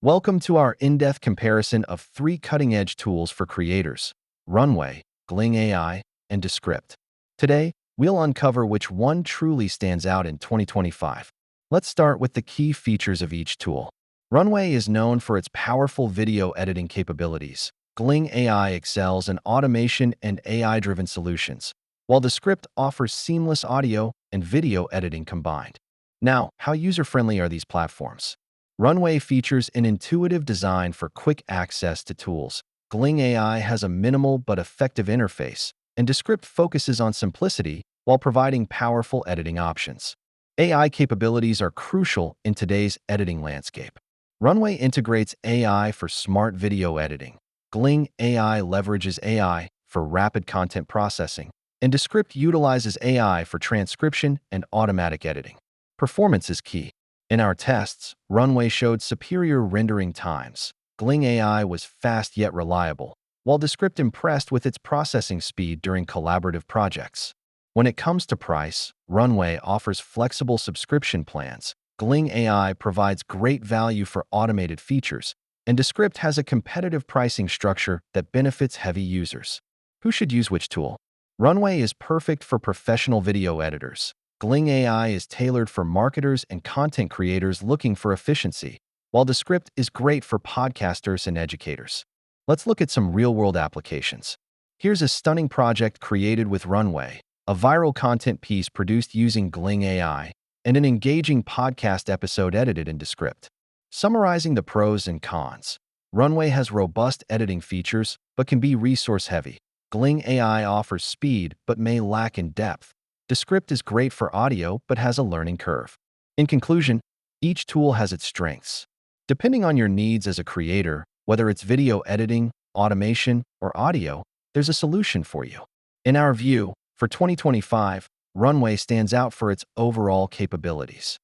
Welcome to our in-depth comparison of three cutting-edge tools for creators: Runway, Gling AI, and Descript. Today, we'll uncover which one truly stands out in 2025. Let's start with the key features of each tool. Runway is known for its powerful video editing capabilities. Gling AI excels in automation and AI-driven solutions, while Descript offers seamless audio and video editing combined. Now, how user-friendly are these platforms? Runway features an intuitive design for quick access to tools. Gling AI has a minimal but effective interface, and Descript focuses on simplicity while providing powerful editing options. AI capabilities are crucial in today's editing landscape. Runway integrates AI for smart video editing. Gling AI leverages AI for rapid content processing, and Descript utilizes AI for transcription and automatic editing. Performance is key. In our tests, Runway showed superior rendering times. Gling AI was fast yet reliable, while Descript impressed with its processing speed during collaborative projects. When it comes to price, Runway offers flexible subscription plans. Gling AI provides great value for automated features, and Descript has a competitive pricing structure that benefits heavy users. Who should use which tool? Runway is perfect for professional video editors. Gling AI is tailored for marketers and content creators looking for efficiency, while Descript is great for podcasters and educators. Let's look at some real-world applications. Here's a stunning project created with Runway, a viral content piece produced using Gling AI, and an engaging podcast episode edited in Descript. Summarizing the pros and cons. Runway has robust editing features, but can be resource-heavy. Gling AI offers speed, but may lack in depth. Descript is great for audio, but has a learning curve. In conclusion, each tool has its strengths. Depending on your needs as a creator, whether it's video editing, automation, or audio, there's a solution for you. In our view, for 2025, Runway stands out for its overall capabilities.